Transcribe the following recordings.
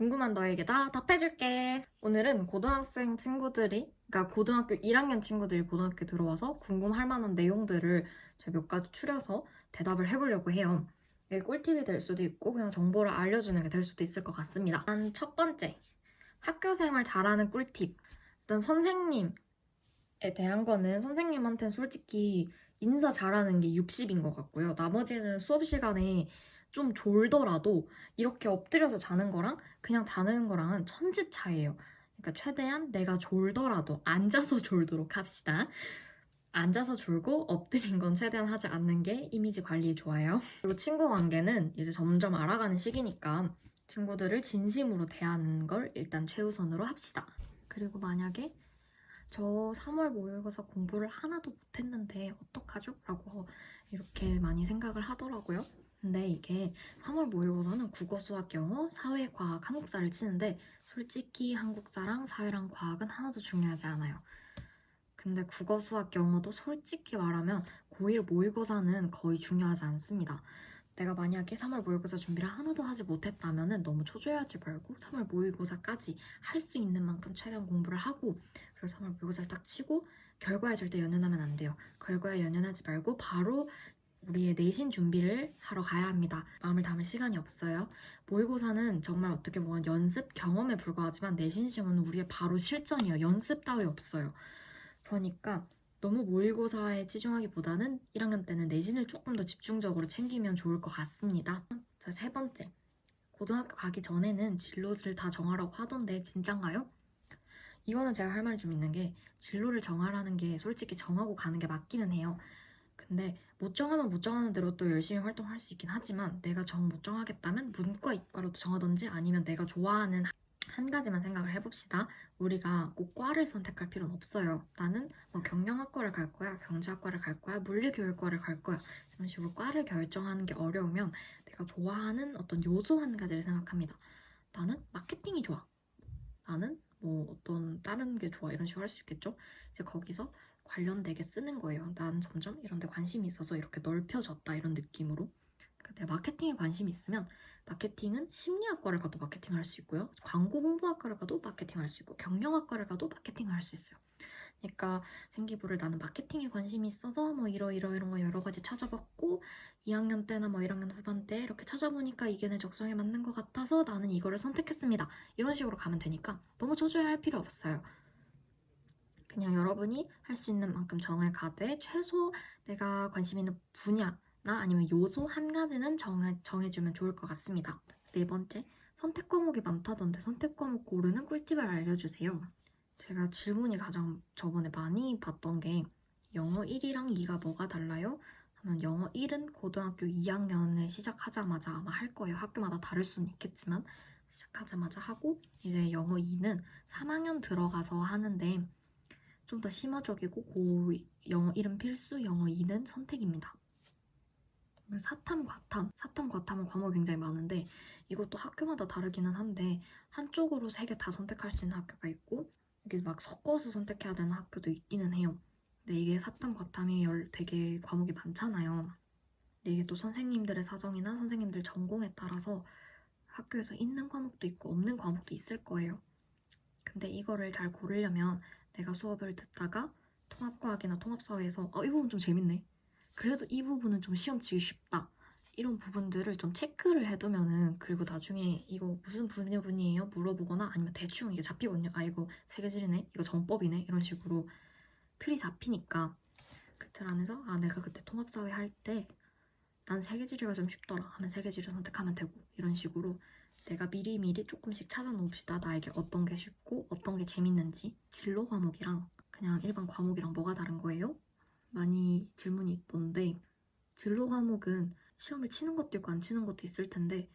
궁금한 너에게 다 답해줄게. 오늘은 고등학생 친구들이, 그러니까 고등학교 1학년 친구들이 고등학교에 들어와서 궁금할 만한 내용들을 제가 몇 가지 추려서 대답을 해보려고 해요. 이게 꿀팁이 될 수도 있고 그냥 정보를 알려주는 게 될 수도 있을 것 같습니다. 일단 첫 번째, 학교 생활 잘하는 꿀팁. 일단 선생님에 대한 거는 선생님한테는 솔직히 인사 잘하는 게 60인 것 같고요. 나머지는 수업 시간에 좀 졸더라도 이렇게 엎드려서 자는 거랑 그냥 자는 거랑은 천지 차이예요. 그러니까 최대한 내가 졸더라도 앉아서 졸도록 합시다. 앉아서 졸고 엎드린 건 최대한 하지 않는 게 이미지 관리에 좋아요. 그리고 친구 관계는 이제 점점 알아가는 시기니까 친구들을 진심으로 대하는 걸 일단 최우선으로 합시다. 그리고 만약에 저 3월 모의고사 공부를 하나도 못했는데 어떡하죠? 라고 이렇게 많이 생각을 하더라고요. 근데 이게 3월 모의고사는 국어, 수학, 영어, 사회, 과학, 한국사를 치는데 솔직히 한국사랑 사회랑 과학은 하나도 중요하지 않아요. 근데 국어, 수학, 영어도 솔직히 말하면 고1 모의고사는 거의 중요하지 않습니다. 내가 만약에 3월 모의고사 준비를 하나도 하지 못했다면 너무 초조해하지 말고 3월 모의고사까지 할 수 있는 만큼 최대한 공부를 하고 그리고 3월 모의고사를 딱 치고 결과에 절대 연연하면 안 돼요. 결과에 연연하지 말고 바로 우리의 내신 준비를 하러 가야 합니다. 마음을 담을 시간이 없어요. 모의고사는 정말 어떻게 보면 연습, 경험에 불과하지만 내신 시험은 우리의 바로 실전이에요. 연습 따위 없어요. 그러니까 너무 모의고사에 치중하기보다는 1학년 때는 내신을 조금 더 집중적으로 챙기면 좋을 것 같습니다. 자, 세 번째. 고등학교 가기 전에는 진로들을 다 정하라고 하던데 진짠가요? 이거는 제가 할 말이 좀 있는 게 진로를 정하라는 게 솔직히 정하고 가는 게 맞기는 해요. 근데 못 정하면 못 정하는 대로 또 열심히 활동할 수 있긴 하지만 내가 정 못 정하겠다면 문과, 이과로도 정하던지 아니면 내가 좋아하는 한 가지만 생각을 해봅시다. 우리가 꼭 과를 선택할 필요는 없어요. 나는 뭐 경영학과를 갈 거야, 경제학과를 갈 거야, 물리교육과를 갈 거야. 이런 식으로 과를 결정하는 게 어려우면 내가 좋아하는 어떤 요소 한 가지를 생각합니다. 나는 마케팅이 좋아. 나는 뭐 어떤 다른 게 좋아. 이런 식으로 할 수 있겠죠? 이제 거기서 관련되게 쓰는 거예요. 난 점점 이런 데 관심이 있어서 이렇게 넓혀졌다. 이런 느낌으로. 그러니까 내가 마케팅에 관심이 있으면 마케팅은 심리학과를 가도 마케팅을 할 수 있고요. 광고 홍보학과를 가도 마케팅을 할 수 있고 경영학과를 가도 마케팅을 할 수 있어요. 그러니까 생기부를 나는 마케팅에 관심이 있어서 뭐 이런 거 여러 가지 찾아봤고 2학년 때나 뭐 1학년 후반 때 이렇게 찾아보니까 이게 내 적성에 맞는 것 같아서 나는 이거를 선택했습니다. 이런 식으로 가면 되니까 너무 초조해할 필요 없어요. 그냥 여러분이 할 수 있는 만큼 정해 가되 최소 내가 관심 있는 분야나 아니면 요소 한 가지는 정해주면 좋을 것 같습니다. 네 번째, 선택 과목이 많다던데 선택 과목 고르는 꿀팁을 알려주세요. 제가 질문이 가장 저번에 많이 봤던 게 영어 1이랑 2가 뭐가 달라요? 하면 영어 1은 고등학교 2학년을 시작하자마자 아마 할 거예요. 학교마다 다를 수는 있겠지만 시작하자마자 하고 이제 영어 2는 3학년 들어가서 하는데 좀 더 심화적이고 영어 1은 필수, 영어 2는 선택입니다. 사탐, 과탐은 과목이 굉장히 많은데 이것도 학교마다 다르기는 한데 한쪽으로 3개 다 선택할 수 있는 학교가 있고 이게 막 섞어서 선택해야 되는 학교도 있기는 해요. 근데 이게 사탐, 과탐이 되게 과목이 많잖아요. 근데 이게 또 선생님들의 사정이나 선생님들 전공에 따라서 학교에서 있는 과목도 있고 없는 과목도 있을 거예요. 근데 이거를 잘 고르려면 내가 수업을 듣다가 통합과학이나 통합사회에서 이 부분 좀 재밌네. 그래도 이 부분은 좀 시험 치기 쉽다. 이런 부분들을 좀 체크를 해두면은 그리고 나중에 이거 무슨 분야분이에요? 물어보거나 아니면 대충 이게 잡히거든요. 이거 세계지리네? 이거 정법이네? 이런 식으로 틀이 잡히니까 그 틀 안에서 내가 그때 통합사회 할 때 난 세계지리가 좀 쉽더라 하면 세계지리 선택하면 되고 이런 식으로 내가 미리미리 조금씩 찾아놓읍시다. 나에게 어떤 게 쉽고 어떤 게 재밌는지. 진로 과목이랑 그냥 일반 과목이랑 뭐가 다른 거예요? 많이 질문이 있던데 진로 과목은 시험을 치는 것도 있고 안 치는 것도 있을 텐데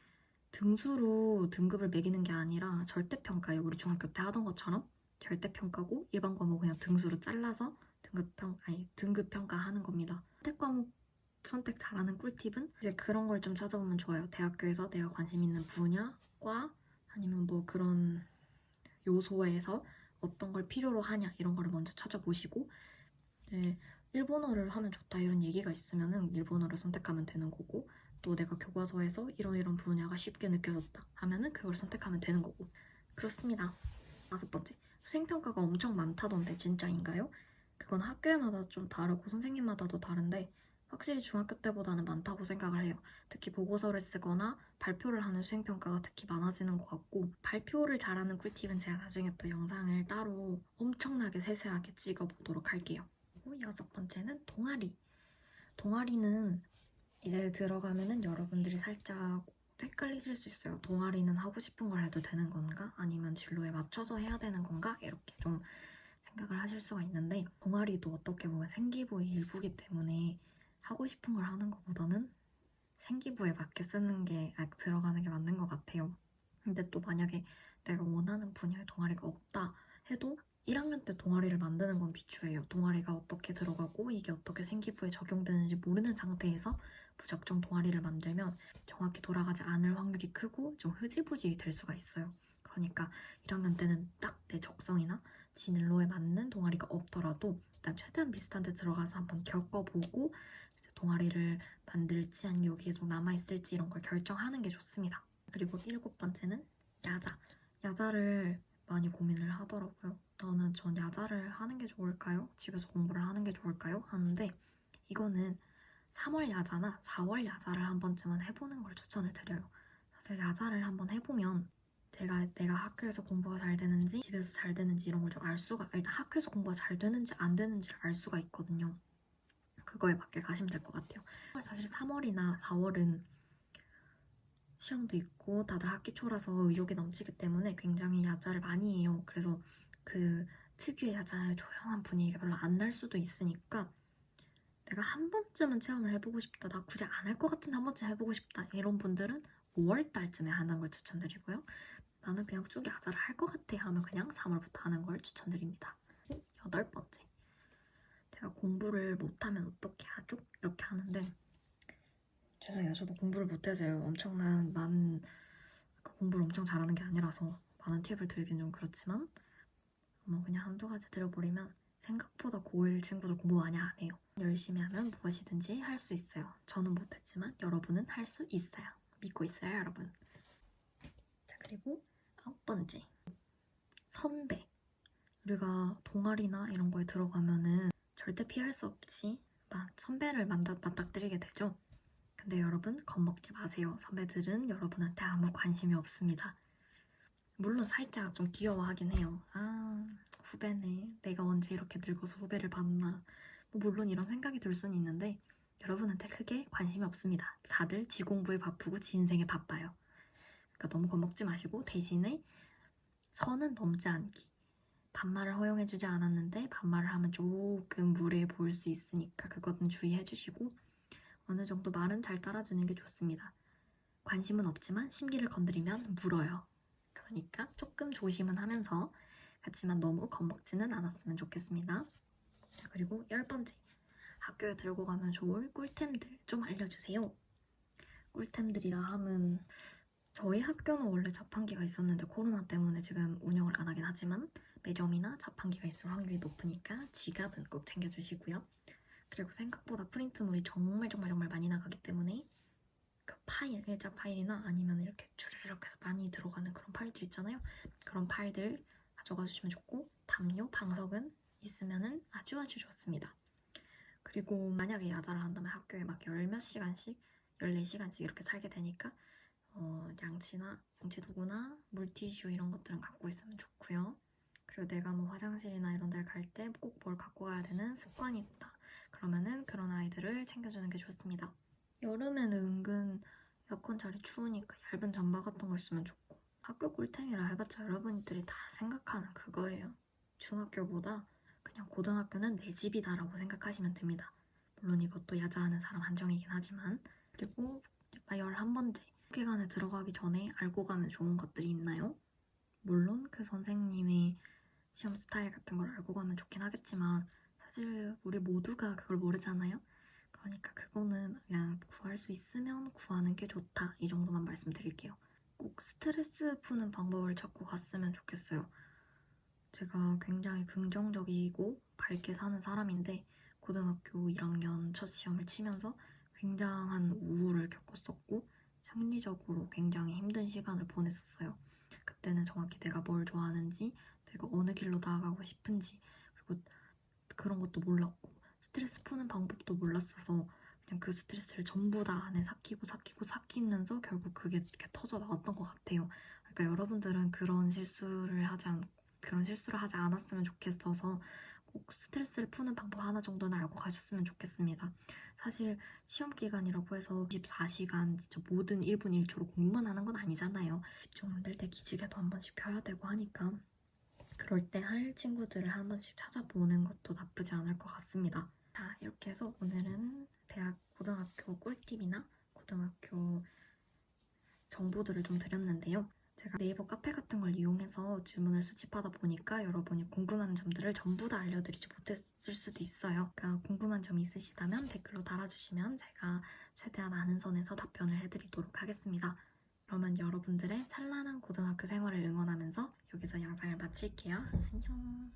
등수로 등급을 매기는 게 아니라 절대평가예요. 우리 중학교 때 하던 것처럼 절대평가고 일반 과목 그냥 등수로 잘라서 등급평가하는 겁니다. 선택 과목 선택 잘하는 꿀팁은 이제 그런 걸 좀 찾아보면 좋아요. 대학교에서 내가 관심 있는 분야과 아니면 뭐 그런 요소에서 어떤 걸 필요로 하냐 이런 거를 먼저 찾아보시고 일본어를 하면 좋다 이런 얘기가 있으면은 일본어를 선택하면 되는 거고 또 내가 교과서에서 이런 분야가 쉽게 느껴졌다 하면은 그걸 선택하면 되는 거고. 그렇습니다. 5번째, 수행평가가 엄청 많다던데 진짜인가요? 그건 학교마다 좀 다르고 선생님마다도 다른데 확실히 중학교 때보다는 많다고 생각을 해요. 특히 보고서를 쓰거나 발표를 하는 수행평가가 특히 많아지는 것 같고, 발표를 잘하는 꿀팁은 제가 나중에 또 영상을 따로 엄청나게 세세하게 찍어보도록 할게요. 그리고 6번째는 동아리. 동아리는 이제 들어가면은 여러분들이 살짝 헷갈리실 수 있어요. 동아리는 하고 싶은 걸 해도 되는 건가? 아니면 진로에 맞춰서 해야 되는 건가? 이렇게 좀 생각을 하실 수가 있는데, 동아리도 어떻게 보면 생기부의 일부기 때문에 하고 싶은 걸 하는 것보다는 생기부에 맞게 쓰는 게 들어가는 게 맞는 것 같아요. 근데 또 만약에 내가 원하는 분야의 동아리가 없다 해도 1학년 때 동아리를 만드는 건 비추예요. 동아리가 어떻게 들어가고 이게 어떻게 생기부에 적용되는지 모르는 상태에서 무작정 동아리를 만들면 정확히 돌아가지 않을 확률이 크고 좀 흐지부지 될 수가 있어요. 그러니까 1학년 때는 딱 내 적성이나 진로에 맞는 동아리가 없더라도 일단 최대한 비슷한 데 들어가서 한번 겪어보고 동아리를 만들지 아니면 여기에 좀 남아있을지 이런 걸 결정하는 게 좋습니다. 그리고 7번째는 야자. 야자를 많이 고민을 하더라고요. 전 야자를 하는 게 좋을까요? 집에서 공부를 하는 게 좋을까요? 하는데 이거는 3월 야자나 4월 야자를 한 번쯤은 해보는 걸 추천을 드려요. 사실 야자를 한번 해보면 내가 학교에서 공부가 잘 되는지 집에서 잘 되는지 이런 걸 좀 알 수가, 일단 학교에서 공부가 잘 되는지 안 되는지를 알 수가 있거든요. 그거에 맞게 가시면 될 것 같아요. 사실 3월이나 4월은 시험도 있고 다들 학기 초라서 의욕이 넘치기 때문에 굉장히 야자를 많이 해요. 그래서 그 특유의 야자의 조용한 분위기가 별로 안 날 수도 있으니까 내가 한 번쯤은 체험을 해보고 싶다, 나 굳이 안 할 것 같은데 한 번쯤 해보고 싶다, 이런 분들은 5월 달쯤에 하는 걸 추천드리고요. 나는 그냥 쭉 야자를 할 것 같아 하면 그냥 3월부터 하는 걸 추천드립니다. 8번째, 제가 공부를 못하면 어떻게 하죠? 이렇게 하는데 죄송해요. 저도 공부를 못해서요. 공부를 엄청 잘하는 게 아니라서 많은 팁을 드리긴 좀 그렇지만 그냥 한두 가지 드려버리면 생각보다 고1 친구들 공부 많이 안 해요. 열심히 하면 무엇이든지 할 수 있어요. 저는 못했지만 여러분은 할 수 있어요. 믿고 있어요, 여러분. 자, 그리고 9번째, 선배. 우리가 동아리나 이런 거에 들어가면은 절대 피할 수 없이 선배를 맞닥뜨리게 되죠. 근데 여러분 겁먹지 마세요. 선배들은 여러분한테 아무 관심이 없습니다. 물론 살짝 좀 귀여워하긴 해요. 아, 후배네. 내가 언제 이렇게 늙어서 후배를 봤나. 물론 이런 생각이 들 수는 있는데 여러분한테 크게 관심이 없습니다. 다들 지 공부에 바쁘고 지 인생에 바빠요. 그러니까 너무 겁먹지 마시고 대신에 선은 넘지 않기. 반말을 허용해주지 않았는데 반말을 하면 조금 무례해 보일 수 있으니까 그것은 주의해주시고 어느 정도 말은 잘 따라주는 게 좋습니다. 관심은 없지만 심기를 건드리면 물어요. 그러니까 조금 조심은 하면서 그렇지만 너무 겁먹지는 않았으면 좋겠습니다. 그리고 10번째, 학교에 들고 가면 좋을 꿀템들 좀 알려주세요. 꿀템들이라 함은 저희 학교는 원래 자판기가 있었는데 코로나 때문에 지금 운영을 안 하긴 하지만 매점이나 자판기가 있을 확률이 높으니까 지갑은 꼭 챙겨주시고요. 그리고 생각보다 프린트물이 정말 많이 나가기 때문에 그 파일, 일자 파일이나 아니면 이렇게 주르륵 많이 들어가는 그런 파일들 있잖아요. 그런 파일들 가져가 주시면 좋고 담요, 방석은 있으면은 아주 좋습니다. 그리고 만약에 야자를 한다면 학교에 막 열몇 시간씩, 14시간씩 이렇게 살게 되니까 양치 도구나 물티슈 이런 것들은 갖고 있으면 좋고요. 그리고 내가 화장실이나 이런 데를 갈 때 꼭 뭘 갖고 가야 되는 습관이 있다. 그러면은 그런 아이들을 챙겨주는 게 좋습니다. 여름에는 은근 에어컨 자리 추우니까 얇은 잠바 같은 거 있으면 좋고 학교 꿀템이라 해봤자 여러분들이 다 생각하는 그거예요. 중학교보다 그냥 고등학교는 내 집이다라고 생각하시면 됩니다. 물론 이것도 야자하는 사람 한정이긴 하지만. 그리고 11번째, 학교관에 들어가기 전에 알고 가면 좋은 것들이 있나요? 물론 그 선생님의 시험 스타일 같은 걸 알고 가면 좋긴 하겠지만 사실 우리 모두가 그걸 모르잖아요? 그러니까 그거는 그냥 구할 수 있으면 구하는 게 좋다, 이 정도만 말씀드릴게요. 꼭 스트레스 푸는 방법을 찾고 갔으면 좋겠어요. 제가 굉장히 긍정적이고 밝게 사는 사람인데 고등학교 1학년 첫 시험을 치면서 굉장한 우울을 겪었었고 심리적으로 굉장히 힘든 시간을 보냈었어요. 그때는 정확히 내가 뭘 좋아하는지, 내가 어느 길로 나아가고 싶은지, 그리고 그런 것도 몰랐고 스트레스 푸는 방법도 몰랐어서 그냥 그 스트레스를 전부 다 안에 삭히면서 결국 그게 이렇게 터져 나왔던 것 같아요. 그러니까 여러분들은 그런 실수를 하지 않았으면 좋겠어서 꼭 스트레스를 푸는 방법 하나 정도는 알고 가셨으면 좋겠습니다. 사실 시험 기간이라고 해서 24시간 진짜 모든 1분 1초로 공부만 하는 건 아니잖아요. 좀 힘들 때 기지개도 한 번씩 펴야 되고 하니까 그럴 때 할 친구들을 한 번씩 찾아보는 것도 나쁘지 않을 것 같습니다. 자, 이렇게 해서 오늘은 고등학교 꿀팁이나 고등학교 정보들을 좀 드렸는데요. 제가 네이버 카페 같은 걸 이용해서 질문을 수집하다 보니까 여러분이 궁금한 점들을 전부 다 알려드리지 못했을 수도 있어요. 그러니까 궁금한 점이 있으시다면 댓글로 달아주시면 제가 최대한 아는 선에서 답변을 해드리도록 하겠습니다. 그러면 여러분들의 찬란한 고등학교 생활을 응원하면서 여기서 영상을 마칠게요. 안녕.